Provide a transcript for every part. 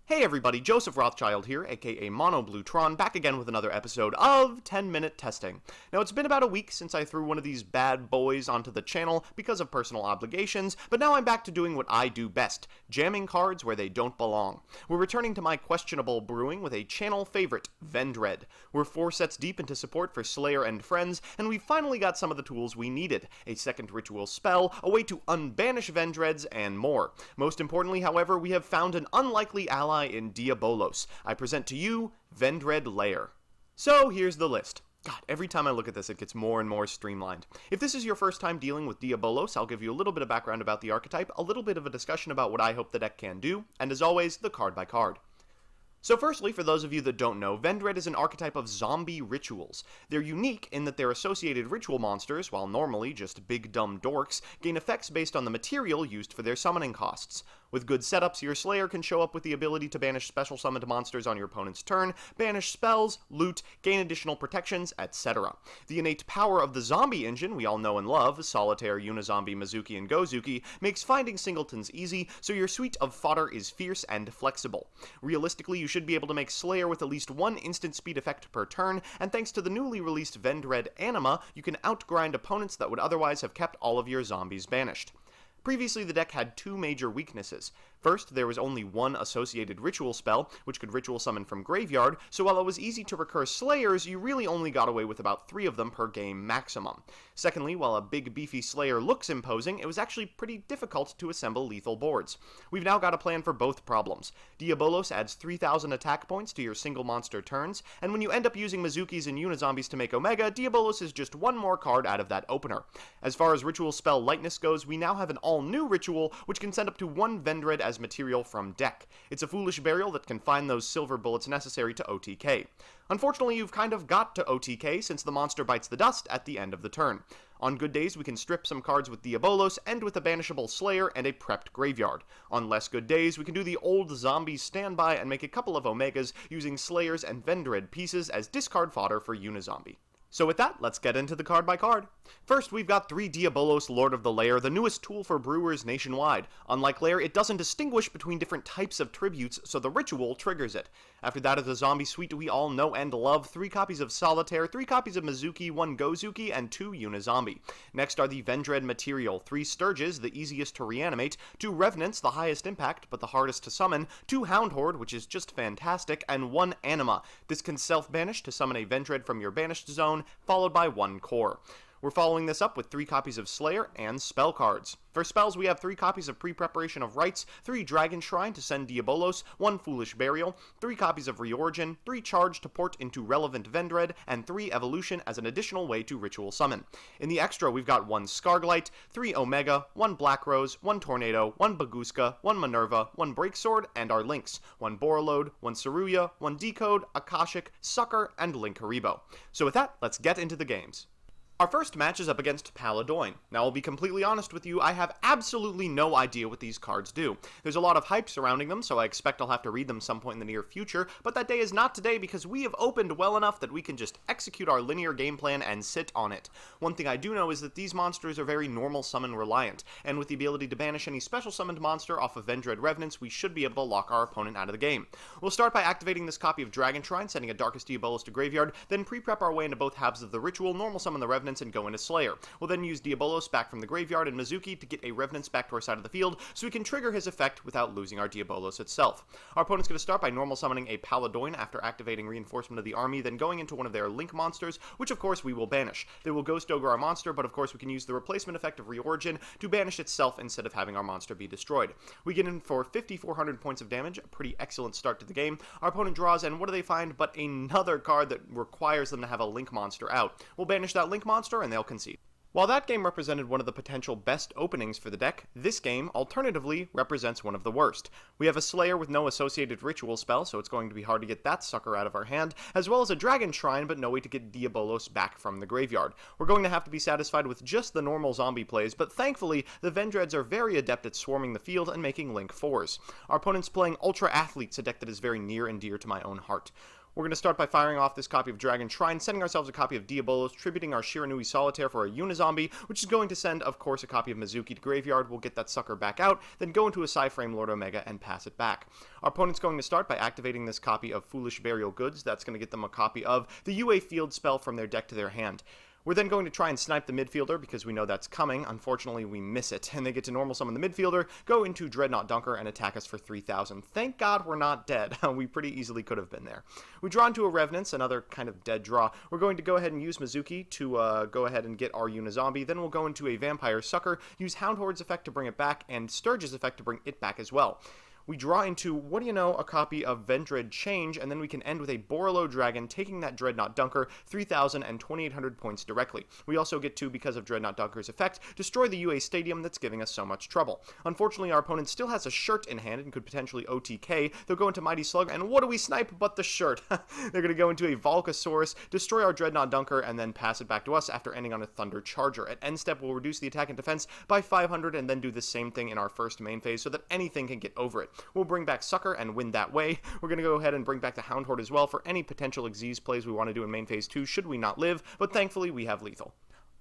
Hey everybody, Joseph Rothschild here, aka Mono Bluetron, back again with another episode of 10-Minute Testing. Now, it's been about a week since I threw one of these bad boys onto the channel because of personal obligations, but now I'm back to doing what I do best, jamming cards where they don't belong. We're returning to my questionable brewing with a channel favorite, Vendread. We're 4 sets deep into support for Slayer and friends, and we finally got some of the tools we needed, a second ritual spell, a way to unbanish Vendreads, and more. Most importantly, however, we have found an unlikely ally in Diabolos. I present to you Vendread Lair. So here's the list. God, every time I look at this, it gets more and more streamlined. If this is your first time dealing with Diabolos, I'll give you a little bit of background about the archetype, a little bit of a discussion about what I hope the deck can do, and as always, the card by card. So firstly, for those of you that don't know, Vendread is an archetype of zombie rituals. They're unique in that their associated ritual monsters, while normally just big dumb dorks, gain effects based on the material used for their summoning costs. With good setups, your Slayer can show up with the ability to banish special summoned monsters on your opponent's turn, banish spells, loot, gain additional protections, etc. The innate power of the zombie engine we all know and love, Solitaire, Unizombie, Mizuki, and Gozuki, makes finding singletons easy, so your suite of fodder is fierce and flexible. Realistically, you should be able to make Slayer with at least one instant speed effect per turn, and thanks to the newly released Vendread Anima, you can outgrind opponents that would otherwise have kept all of your zombies banished. Previously, the deck had 2 major weaknesses. First, there was only one associated ritual spell, which could ritual summon from graveyard, so while it was easy to recur Slayers, you really only got away with about 3 of them per game maximum. Secondly, while a big beefy Slayer looks imposing, it was actually pretty difficult to assemble lethal boards. We've now got a plan for both problems. Diabolos adds 3,000 attack points to your single monster turns, and when you end up using Mizukis and Unizombies to make Omega, Diabolos is just one more card out of that opener. As far as ritual spell lightness goes, we now have an all-new ritual, which can send up to 1 Vendread as material from deck. It's a foolish burial that can find those silver bullets necessary to OTK. Unfortunately, you've kind of got to OTK since the monster bites the dust at the end of the turn. On good days, we can strip some cards with Diabolos, end with a banishable Slayer and a prepped graveyard. On less good days, we can do the old zombie standby and make a couple of Omegas using Slayers and Vendread pieces as discard fodder for Unizombie. So with that, let's get into the card by card. First, we've got 3 Diabolos Lord of the Lair, the newest tool for brewers nationwide. Unlike Lair, it doesn't distinguish between different types of tributes, so the ritual triggers it. After that is the zombie suite we all know and love, 3 copies of Solitaire, 3 copies of Mizuki, 1 Gozuki, and 2 Unizombie. Next are the Vendread material, 3 Sturges, the easiest to reanimate, 2 Revenants, the highest impact, but the hardest to summon, 2 Hound Horde, which is just fantastic, and 1 Anima. This can self-banish to summon a Vendread from your banished zone, followed by 1 core. We're following this up with 3 copies of Slayer and spell cards. For spells, we have 3 copies of Pre-Preparation of Rites, 3 Dragon Shrine to send Diabolos, 1 Foolish Burial, 3 copies of Reorigin, 3 Charge to port into relevant Vendread, and 3 Evolution as an additional way to ritual summon. In the extra, we've got 1 Scarglight, 3 Omega, 1 Black Rose, 1 Tornado, 1 Baguska, 1 Minerva, 1 Breaksword, and our links, 1 Borreload, 1 Saruya, 1 Decode, Akashic, Sucker, and Link Haribo. So with that, let's get into the games. Our first match is up against Paladoin. Now, I'll be completely honest with you, I have absolutely no idea what these cards do. There's a lot of hype surrounding them, so I expect I'll have to read them some point in the near future, but that day is not today because we have opened well enough that we can just execute our linear game plan and sit on it. One thing I do know is that these monsters are very normal summon reliant, and with the ability to banish any special summoned monster off of Vendread Revenants, we should be able to lock our opponent out of the game. We'll start by activating this copy of Dragon Shrine, sending a Darkest Diabolos to graveyard, then pre-prep our way into both halves of the ritual, normal summon the Revenants, and go into Slayer. We'll then use Diabolos back from the graveyard and Mizuki to get a Revenants back to our side of the field, so we can trigger his effect without losing our Diabolos itself. Our opponent's going to start by normal summoning a Paladoin after activating Reinforcement of the Army, then going into one of their Link monsters, which of course we will banish. They will Ghost Ogre our monster, but of course we can use the replacement effect of Reorigin to banish itself instead of having our monster be destroyed. We get in for 5,400 points of damage, a pretty excellent start to the game. Our opponent draws, and what do they find but another card that requires them to have a Link monster out. We'll banish that Link monster, and they'll concede. While that game represented one of the potential best openings for the deck, this game, alternatively, represents one of the worst. We have a Slayer with no associated ritual spell, so it's going to be hard to get that sucker out of our hand, as well as a Dragon Shrine, but no way to get Diabolos back from the graveyard. We're going to have to be satisfied with just the normal zombie plays, but thankfully, the Vendreads are very adept at swarming the field and making Link 4s. Our opponent's playing Ultra Athletes, a deck that is very near and dear to my own heart. We're going to start by firing off this copy of Dragon Shrine, sending ourselves a copy of Diabolos, tributing our Shiranui Solitaire for a Unizombie, which is going to send, of course, a copy of Mizuki to graveyard. We'll get that sucker back out, then go into a Psy-Frame Lord Omega and pass it back. Our opponent's going to start by activating this copy of Foolish Burial Goods. That's going to get them a copy of the UA Field spell from their deck to their hand. We're then going to try and snipe the midfielder because we know that's coming. Unfortunately, we miss it, and they get to normal summon the midfielder, go into Dreadnought Dunker, and attack us for 3,000. Thank God we're not dead. We pretty easily could have been there. We draw into a Revenants, another kind of dead draw. We're going to go ahead and use Mizuki to go ahead and get our Unizombie. Then we'll go into a Vampire Sucker, use Hound Horde's effect to bring it back, and Sturge's effect to bring it back as well. We draw into, what do you know, a copy of Vendread Change, and then we can end with a Borolo Dragon, taking that Dreadnought Dunker, 3,000 and 2,800 points directly. We also get to, because of Dreadnought Dunker's effect, destroy the UA Stadium that's giving us so much trouble. Unfortunately, our opponent still has a shirt in hand and could potentially OTK. They'll go into Mighty Slug, and what do we snipe but the shirt? They're going to go into a Volcasaurus, destroy our Dreadnought Dunker, and then pass it back to us after ending on a Thunder Charger. At end step, we'll reduce the attack and defense by 500, and then do the same thing in our first main phase so that anything can get over it. We'll bring back Sucker and win that way. We're going to go ahead and bring back the Hound Horde as well for any potential Xyz plays we want to do in main phase 2 should we not live, but thankfully we have lethal.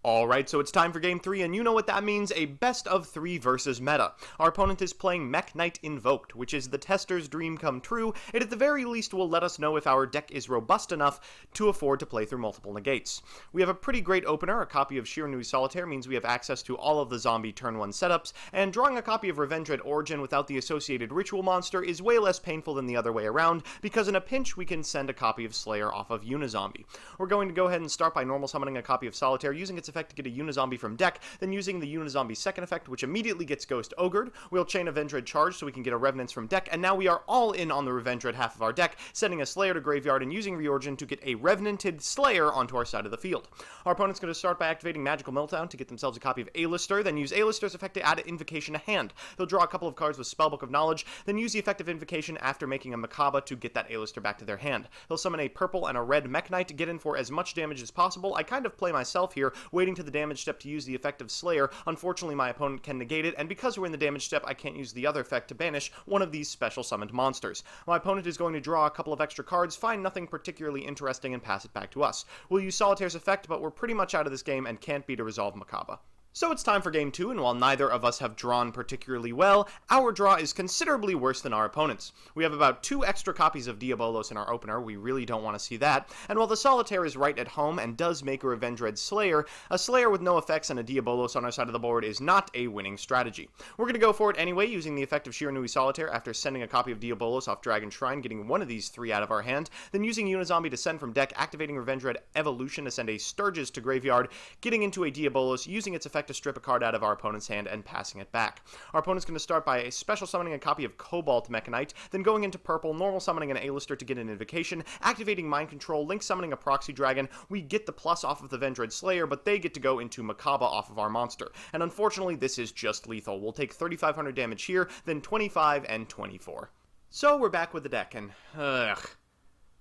Alright, so it's time for Game 3, and you know what that means, a best of 3 versus meta. Our opponent is playing Mech Knight Invoked, which is the tester's dream come true. It at the very least will let us know if our deck is robust enough to afford to play through multiple negates. We have a pretty great opener. A copy of Shiranui Solitaire means we have access to all of the zombie turn 1 setups, and drawing a copy of Vendread Origin without the associated ritual monster is way less painful than the other way around, because in a pinch we can send a copy of Slayer off of Unizombie. We're going to go ahead and start by normal summoning a copy of Solitaire, using its effect to get a Unizombie from deck, then using the Unizombie's second effect, which immediately gets Ghost Ogred. We'll chain a Vendread Charge so we can get a Revenants from deck, and now we are all in on the Revendread half of our deck, sending a Slayer to graveyard and using Reorigin to get a Revenanted Slayer onto our side of the field. Our opponent's going to start by activating Magical Meltdown to get themselves a copy of A-Lister, then use A-Lister's effect to add Invocation to hand. They'll draw a couple of cards with Spellbook of Knowledge, then use the effect of Invocation after making a Macabre to get that A-Lister back to their hand. They'll summon a purple and a red Mech Knight to get in for as much damage as possible. I kind of play myself here, waiting to the damage step to use the effect of Slayer. Unfortunately, my opponent can negate it, and because we're in the damage step, I can't use the other effect to banish one of these special summoned monsters. My opponent is going to draw a couple of extra cards, find nothing particularly interesting, and pass it back to us. We'll use Solitaire's effect, but we're pretty much out of this game and can't beat a Resolve Macabre. So it's time for Game 2, and while neither of us have drawn particularly well, our draw is considerably worse than our opponent's. We have about 2 extra copies of Diabolos in our opener. We really don't want to see that. And while the Solitaire is right at home and does make a Revendread Slayer, a Slayer with no effects and a Diabolos on our side of the board is not a winning strategy. We're going to go for it anyway, using the effect of Shiranui Solitaire after sending a copy of Diabolos off Dragon Shrine, getting one of these 3 out of our hand, then using Unizombie to send from deck, activating Revendread Evolution to send a Sturges to graveyard, getting into a Diabolos, using its effect to strip a card out of our opponent's hand and passing it back. Our opponent's going to start by special summoning a copy of Cobalt Mech Knight, then going into purple, normal summoning an A-Lister to get an Invocation, activating Mind Control, link summoning a Proxy Dragon. We get the plus off of the Vendread Slayer, but they get to go into Macabre off of our monster. And unfortunately, this is just lethal. We'll take 3,500 damage here, then 25 and 24. So we're back with the deck, and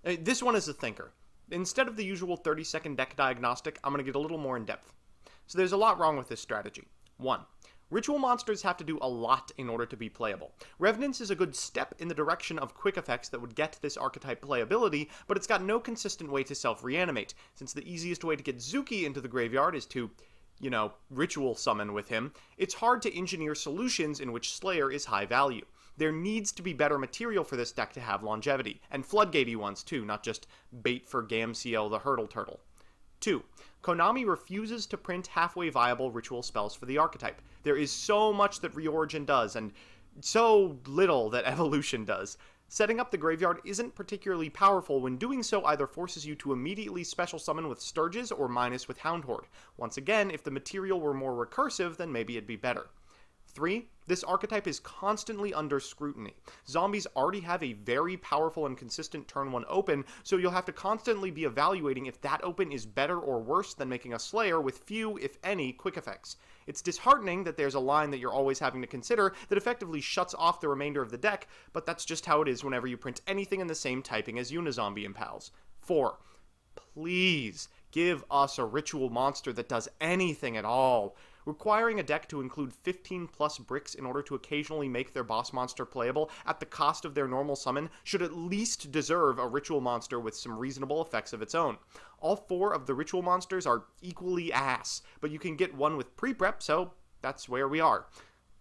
this one is a thinker. Instead of the usual 30-second deck diagnostic, I'm going to get a little more in depth. So there's a lot wrong with this strategy. 1. Ritual monsters have to do a lot in order to be playable. Revenants is a good step in the direction of quick effects that would get this archetype playability, but it's got no consistent way to self-reanimate. Since the easiest way to get Zuki into the graveyard is to, ritual summon with him, it's hard to engineer solutions in which Slayer is high value. There needs to be better material for this deck to have longevity, and floodgatey ones too, not just bait for Gamciel the Hurdle Turtle. 2. Konami refuses to print halfway viable ritual spells for the archetype. There is so much that Reorigin does, and so little that Evolution does. Setting up the graveyard isn't particularly powerful when doing so either forces you to immediately special summon with Sturges or minus with Hound Horde. Once again, if the material were more recursive, then maybe it'd be better. 3. This archetype is constantly under scrutiny. Zombies already have a very powerful and consistent turn 1 open, so you'll have to constantly be evaluating if that open is better or worse than making a Slayer with few, if any, quick effects. It's disheartening that there's a line that you're always having to consider that effectively shuts off the remainder of the deck, but that's just how it is whenever you print anything in the same typing as Unizombie and pals. 4. Please give us a ritual monster that does anything at all. Requiring a deck to include 15 plus bricks in order to occasionally make their boss monster playable at the cost of their normal summon should at least deserve a ritual monster with some reasonable effects of its own. All 4 of the ritual monsters are equally ass, but you can get one with pre-prep, so that's where we are.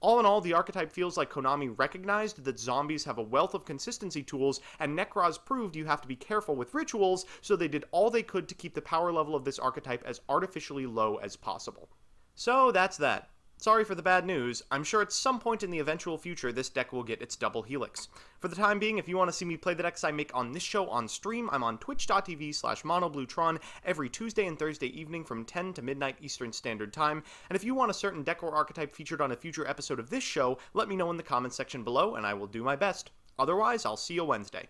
All in all, the archetype feels like Konami recognized that zombies have a wealth of consistency tools, and Necroz proved you have to be careful with rituals, so they did all they could to keep the power level of this archetype as artificially low as possible. So that's that. Sorry for the bad news. I'm sure at some point in the eventual future this deck will get its double helix. For the time being, if you want to see me play the decks I make on this show on stream, I'm on twitch.tv/monobluetron every Tuesday and Thursday evening from 10 to midnight Eastern Standard Time, and if you want a certain deck or archetype featured on a future episode of this show, let me know in the comments section below and I will do my best. Otherwise, I'll see you Wednesday.